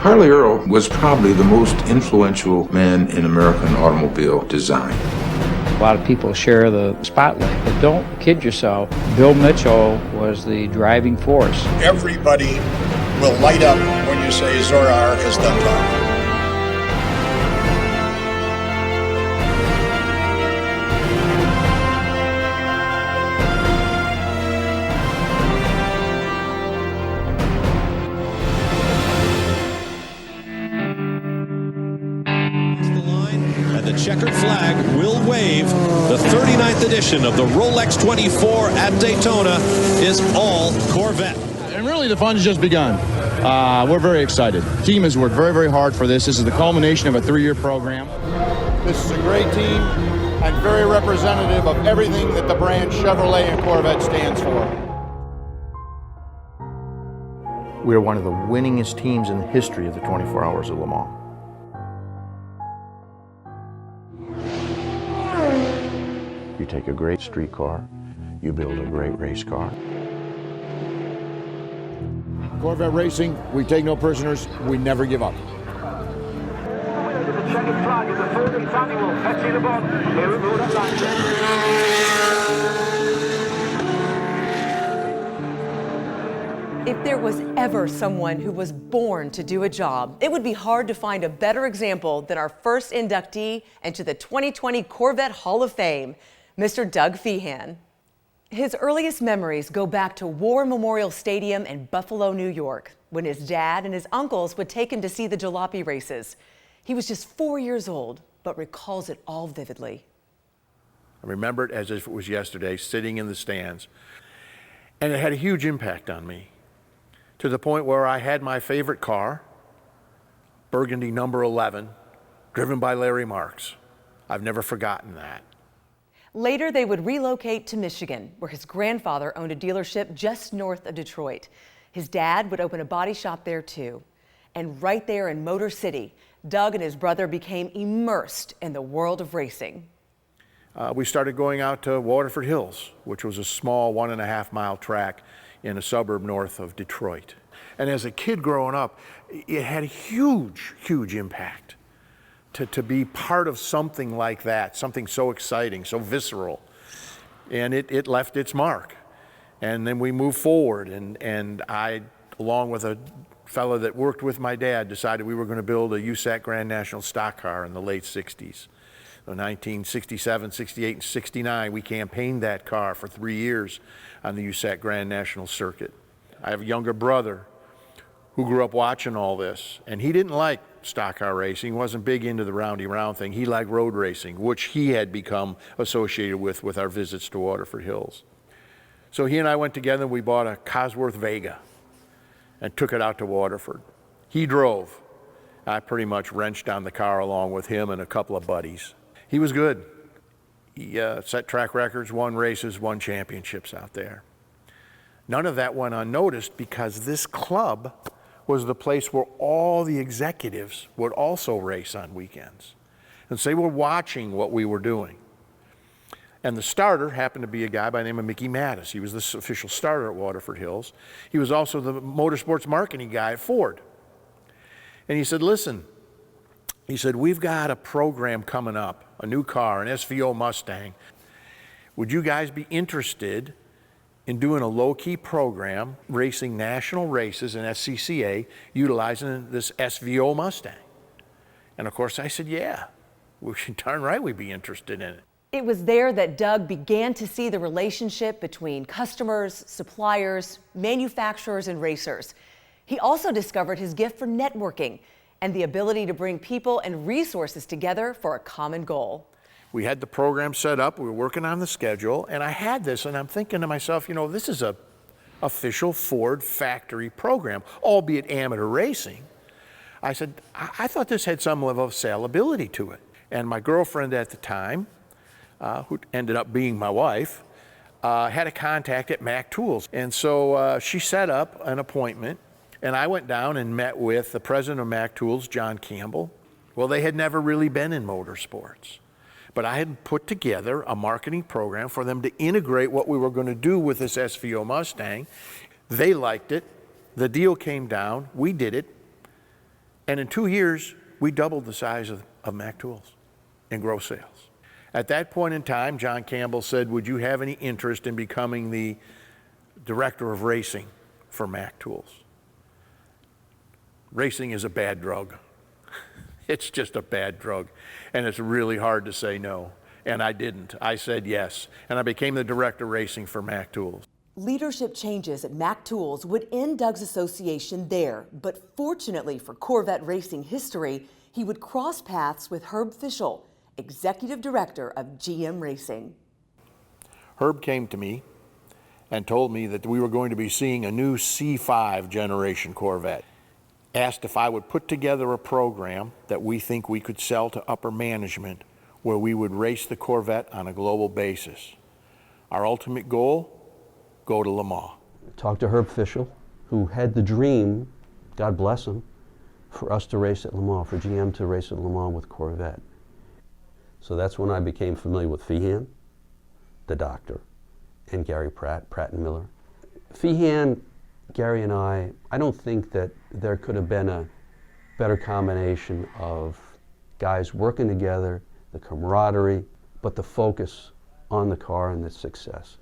Harley Earl was probably the most influential man in American automobile design. A lot of people share the spotlight, but don't kid yourself. Bill Mitchell was the driving force. Everybody will light up when you say Zorar has done talking. Checkered flag will wave. The 39th edition of the Rolex 24 at Daytona is all Corvette. And really the fun's just begun. We're very excited. The team has worked very, very hard for this. This is the culmination of a 3-year program. This is a great team and very representative of everything that the brand Chevrolet and Corvette stands for. We're one of the winningest teams in the history of the 24 Hours of Le Mans. You take a great street car, you build a great race car. Corvette Racing, we take no prisoners, we never give up. If there was ever someone who was born to do a job, it would be hard to find a better example than our first inductee into the 2020 Corvette Hall of Fame, Mr. Doug Fehan. His earliest memories go back to War Memorial Stadium in Buffalo, New York, when his dad and his uncles would take him to see the jalopy races. He was just 4 years old, but recalls it all vividly. I remember it as if it was yesterday, sitting in the stands. And it had a huge impact on me, to the point where I had my favorite car, Burgundy number 11, driven by Larry Marks. I've never forgotten that. Later, they would relocate to Michigan, where his grandfather owned a dealership just north of Detroit. His dad would open a body shop there too. And right there in Motor City, Doug and his brother became immersed in the world of racing. We started going out to Waterford Hills, which was a small 1.5-mile track in a suburb north of Detroit. And as a kid growing up, it had a huge, huge impact to be part of something like that, something so exciting, so visceral. And it left its mark. And then we moved forward, and I, along with a fellow that worked with my dad, decided we were going to build a USAC Grand National stock car in the late 60s. So 1967, 68, and 69, we campaigned that car for 3 years on the USAC Grand National circuit. I have a younger brother who grew up watching all this, and he didn't like stock car racing. He wasn't big into the roundy round thing. He liked road racing, which he had become associated with our visits to Waterford Hills. So he and I went together and we bought a Cosworth Vega and took it out to Waterford. He drove. I pretty much wrenched down the car along with him and a couple of buddies. He was good. He set track records, won races, won championships out there. None of that went unnoticed because this club was the place where all the executives would also race on weekends. And so they were watching what we were doing. And the starter happened to be a guy by the name of Mickey Mattis. He was the official starter at Waterford Hills. He was also the motorsports marketing guy at Ford. And he said, listen, he said, we've got a program coming up, a new car, an SVO Mustang. Would you guys be interested in doing a low-key program, racing national races in SCCA, utilizing this SVO Mustang? And of course I said, yeah, darn right we'd be interested in it. It was there that Doug began to see the relationship between customers, suppliers, manufacturers, and racers. He also discovered his gift for networking and the ability to bring people and resources together for a common goal. We had the program set up, we were working on the schedule, and I had this, and I'm thinking to myself, you know, this is a official Ford factory program, albeit amateur racing. I said, I thought this had some level of salability to it. And my girlfriend at the time, who ended up being my wife, had a contact at Mac Tools. And so she set up an appointment, and I went down and met with the president of Mac Tools, John Campbell. Well, they had never really been in motorsports, but I had put together a marketing program for them to integrate what we were going to do with this SVO Mustang. They liked it. The deal came down. We did it. And in 2 years, we doubled the size of Mack Tools in gross sales. At that point in time, John Campbell said, would you have any interest in becoming the director of racing for Mack Tools? Racing is a bad drug. It's just a bad drug, and it's really hard to say no. And I didn't. I said yes, and I became the director of racing for Mack Tools. Leadership changes at Mack Tools would end Doug's association there, but fortunately for Corvette racing history, he would cross paths with Herb Fischel, executive director of GM Racing. Herb came to me and told me that we were going to be seeing a new C5 generation Corvette. Asked if I would put together a program that we think we could sell to upper management where we would race the Corvette on a global basis. Our ultimate goal, go to Le Mans. Talked to Herb Fischel, who had the dream, God bless him, for us to race at Le Mans, for GM to race at Le Mans with Corvette. So that's when I became familiar with Fehan, the doctor, and Gary Pratt and Miller. Fehan, Gary and I don't think that there could have been a better combination of guys working together, the camaraderie, but the focus on the car and the success.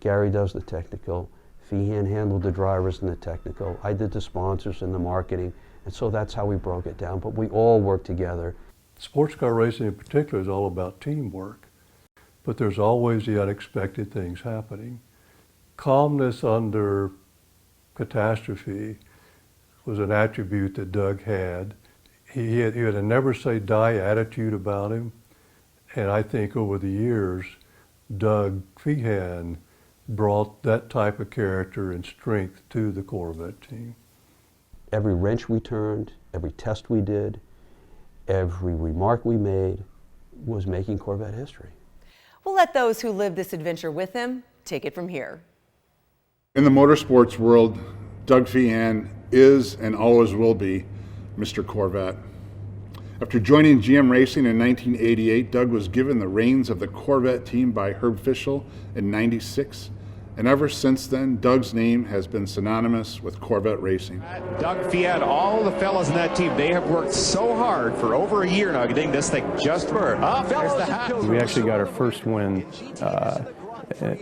Gary does the technical, Fehan handled the drivers and the technical, I did the sponsors and the marketing, and so that's how we broke it down, but we all worked together. Sports car racing in particular is all about teamwork, but there's always the unexpected things happening. Calmness under catastrophe was an attribute that Doug had. He had a never say die attitude about him, and I think over the years, Doug Fehan brought that type of character and strength to the Corvette team. Every wrench we turned, every test we did, every remark we made was making Corvette history. We'll let those who lived this adventure with him take it from here. In the motorsports world, Doug Fehan is and always will be Mr. Corvette. After joining GM Racing in 1988, Doug was given the reins of the Corvette team by Herb Fischel in '96. And ever since then, Doug's name has been synonymous with Corvette racing. Doug Fehan, all the fellas in that team, they have worked so hard for over a year now getting this thing just for. We actually got our first win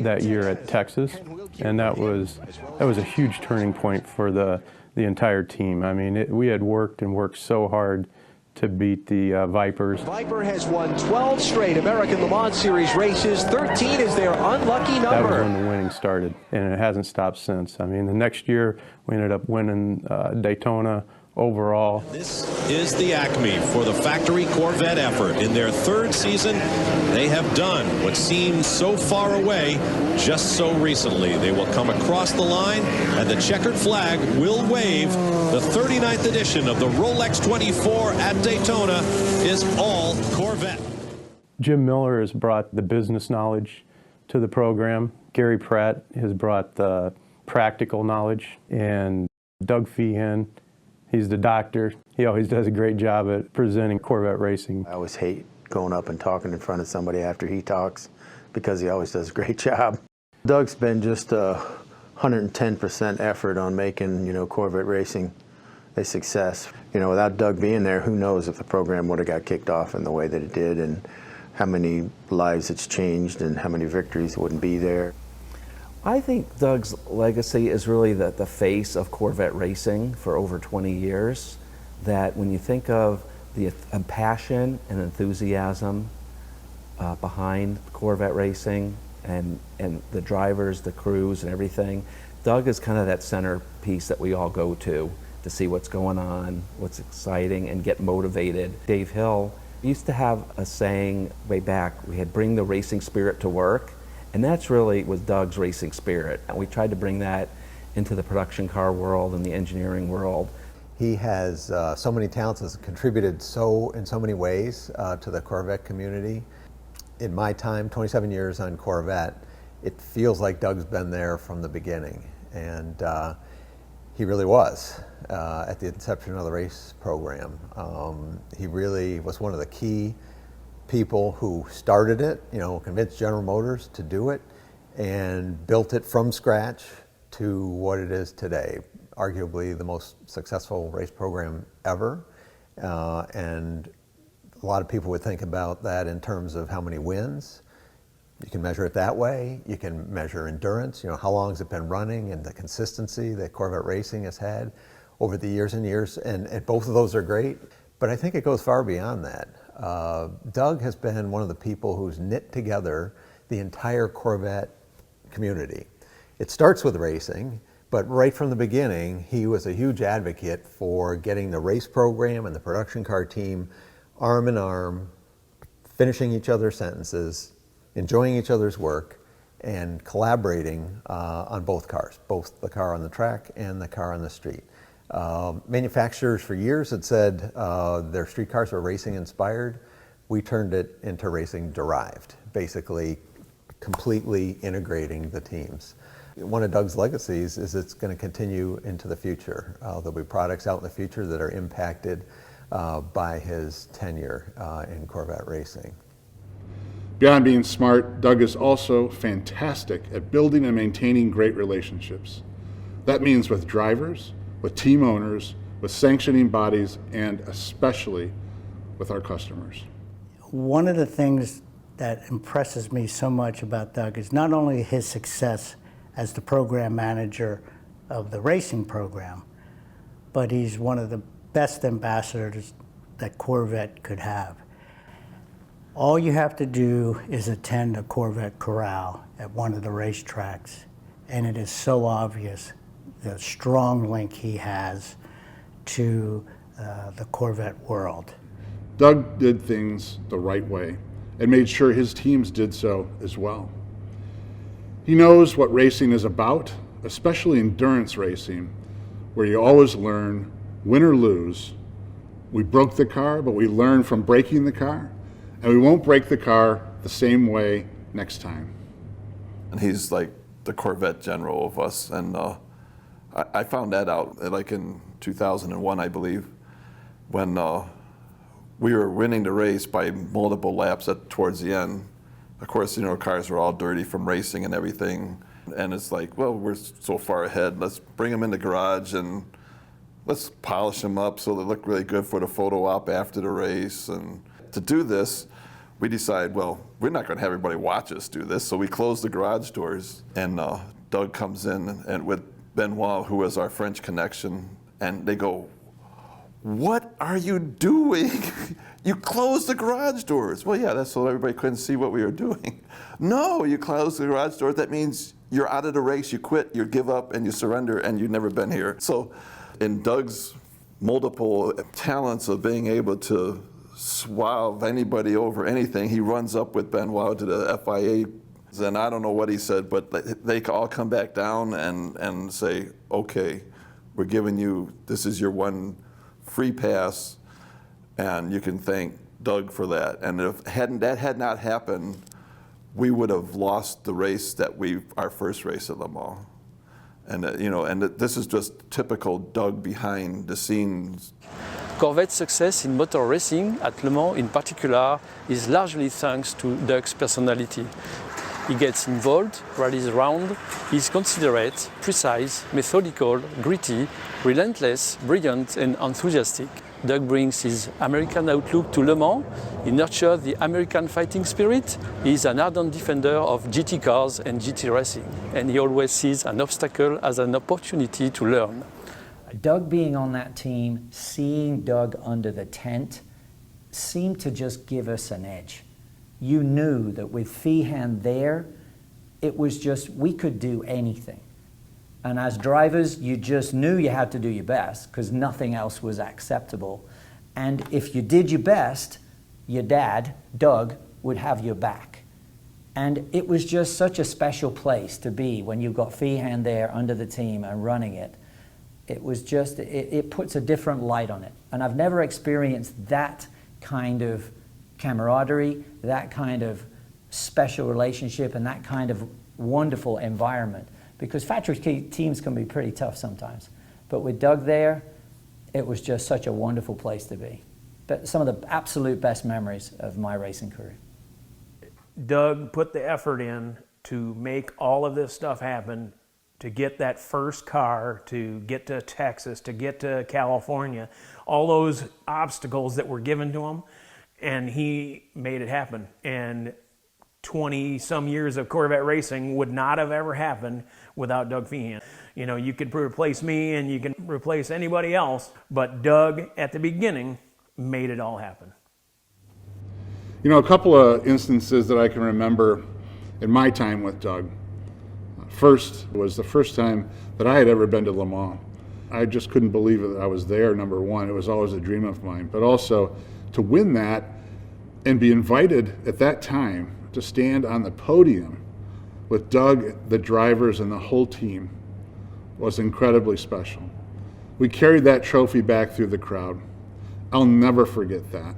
that year at Texas, and that was a huge turning point for the entire team. I mean, we had worked so hard to beat the Vipers. Viper has won 12 straight American Le Mans Series races. 13 is their unlucky number. That was when the winning started, and it hasn't stopped since. I mean, the next year we ended up winning Daytona overall. This is the acme for the factory Corvette effort. In their third season, they have done what seemed so far away just so recently. They will come across the line, and the checkered flag will wave. The 39th edition of the Rolex 24 at Daytona is all Corvette. Jim Miller has brought the business knowledge to the program. Gary Pratt has brought the practical knowledge, and Doug Fehan, he's the doctor. He always does a great job at presenting Corvette racing. I always hate going up and talking in front of somebody after he talks because he always does a great job. Doug's been just 110% effort on making, Corvette racing a success. Without Doug being there, who knows if the program would have got kicked off in the way that it did, and how many lives it's changed and how many victories wouldn't be there. I think Doug's legacy is really the face of Corvette racing for over 20 years. That when you think of the passion and enthusiasm behind Corvette racing and the drivers, the crews and everything, Doug is kind of that centerpiece that we all go to see what's going on, what's exciting, and get motivated. Dave Hill used to have a saying way back, we had bring the racing spirit to work. And that's really was Doug's racing spirit. And we tried to bring that into the production car world and the engineering world. He has so many talents, has contributed in so many ways to the Corvette community. In my time, 27 years on Corvette, it feels like Doug's been there from the beginning. And he really was at the inception of the race program. He really was one of the key people who started it, convinced General Motors to do it and built it from scratch to what it is today. Arguably the most successful race program ever. And a lot of people would think about that in terms of how many wins. You can measure it that way. You can measure endurance, how long has it been running, and the consistency that Corvette Racing has had over the years and years, and both of those are great. But I think it goes far beyond that. Doug has been one of the people who's knit together the entire Corvette community. It starts with racing, but right from the beginning, he was a huge advocate for getting the race program and the production car team arm in arm, finishing each other's sentences, enjoying each other's work, and collaborating on both cars, both the car on the track and the car on the street. Manufacturers for years had said their street cars were racing inspired. We turned it into racing derived, basically completely integrating the teams. One of Doug's legacies is it's going to continue into the future. There'll be products out in the future that are impacted by his tenure in Corvette Racing. Beyond being smart, Doug is also fantastic at building and maintaining great relationships. That means with drivers, with team owners, with sanctioning bodies, and especially with our customers. One of the things that impresses me so much about Doug is not only his success as the program manager of the racing program, but he's one of the best ambassadors that Corvette could have. All you have to do is attend a Corvette corral at one of the racetracks, and it is so obvious the strong link he has to the Corvette world. Doug did things the right way and made sure his teams did so as well. He knows what racing is about, especially endurance racing, where you always learn, win or lose. We broke the car, but we learn from breaking the car, and we won't break the car the same way next time. And he's like the Corvette general of us, and I found that out like in 2001, I believe, when we were winning the race by multiple laps towards the end. Of course, cars were all dirty from racing and everything. And it's like, well, we're so far ahead. Let's bring them in the garage and let's polish them up so they look really good for the photo op after the race. And to do this, we decided, well, we're not going to have everybody watch us do this. So we closed the garage doors, and Doug comes in and with Benoit, who was our French connection, and they go, "What are you doing? You closed the garage doors." Well, yeah, that's so everybody couldn't see what we were doing. No, you closed the garage doors. That means you're out of the race, you quit, you give up, and you surrender, and you've never been here. So in Doug's multiple talents of being able to suave anybody over anything, he runs up with Benoit to the FIA, and I don't know what he said, but they all come back down and say, okay, we're giving you, this is your one free pass, and you can thank Doug for that. And if that had not happened, we would have lost the race our first race at Le Mans. And this is just typical Doug behind the scenes. Corvette's success in motor racing, at Le Mans in particular, is largely thanks to Doug's personality. He gets involved, rallies around, he's considerate, precise, methodical, gritty, relentless, brilliant, and enthusiastic. Doug brings his American outlook to Le Mans, he nurtures the American fighting spirit, he is an ardent defender of GT cars and GT racing, and he always sees an obstacle as an opportunity to learn. Doug being on that team, seeing Doug under the tent, seemed to just give us an edge. You knew that with Fehan there, it was just, we could do anything. And as drivers, you just knew you had to do your best because nothing else was acceptable. And if you did your best, your dad, Doug, would have your back. And it was just such a special place to be when you've got Fehan there under the team and running it. It was just, it puts a different light on it. And I've never experienced that kind of camaraderie, that kind of special relationship, and that kind of wonderful environment. Because factory teams can be pretty tough sometimes. But with Doug there, it was just such a wonderful place to be. But some of the absolute best memories of my racing career. Doug put the effort in to make all of this stuff happen to get that first car, to get to Texas, to get to California, all those obstacles that were given to him, and he made it happen. And 20-some years of Corvette racing would not have ever happened without Doug Fehan. You know, you could replace me and you can replace anybody else, but Doug, at the beginning, made it all happen. You know, a couple of instances that I can remember in my time with Doug. First was the first time that I had ever been to Le Mans. I just couldn't believe that I was there, number one. It was always a dream of mine. But also to win that and be invited at that time to stand on the podium with Doug, the drivers, and the whole team was incredibly special. We carried that trophy back through the crowd. I'll never forget that.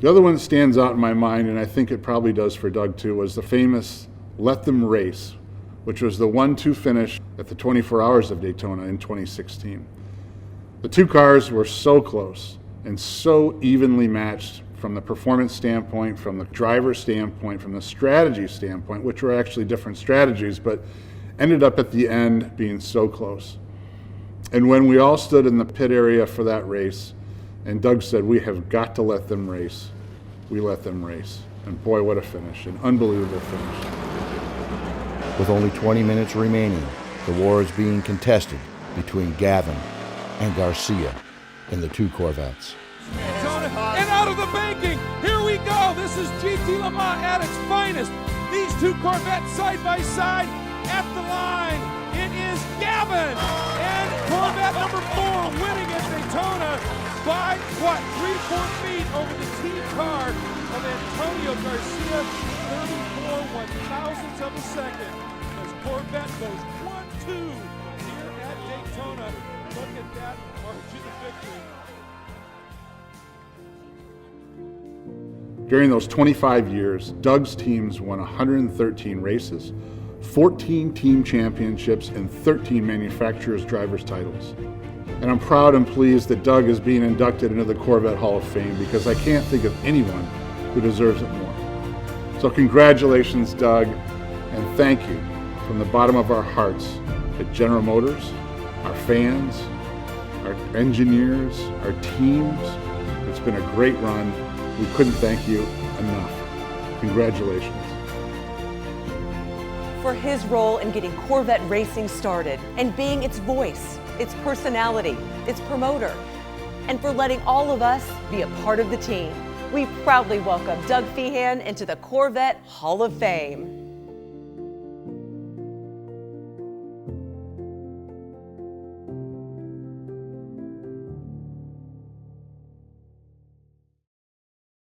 The other one that stands out in my mind, and I think it probably does for Doug too, was the famous Let Them Race, which was the 1-2 finish at the 24 Hours of Daytona in 2016. The two cars were so close and so evenly matched from the performance standpoint, from the driver standpoint, from the strategy standpoint, which were actually different strategies, but ended up at the end being so close. And when we all stood in the pit area for that race, and Doug said, we have got to let them race, we let them race. And boy, what a finish, an unbelievable finish. With only 20 minutes remaining, the war is being contested between Gavin and Garcia in the two Corvettes. And out of the banking, here we go. This is GT Le Mans at its finest. These two Corvettes side by side at the line. It is Gavin and Corvette number 4 winning at Daytona by what, 3-4 feet over the team car of Antonio Garcia, 34 1/1000ths of a second. As Corvette goes 1-2 here at Daytona. Look at that margin of victory. During those 25 years, Doug's teams won 113 races, 14 team championships, and 13 manufacturers' drivers' titles. And I'm proud and pleased that Doug is being inducted into the Corvette Hall of Fame because I can't think of anyone who deserves it more. So congratulations, Doug, and thank you from the bottom of our hearts at General Motors, our fans, our engineers, our teams. It's been a great run. We couldn't thank you enough. Congratulations. For his role in getting Corvette racing started and being its voice, its personality, its promoter, and for letting all of us be a part of the team. We proudly welcome Doug Fehan into the Corvette Hall of Fame.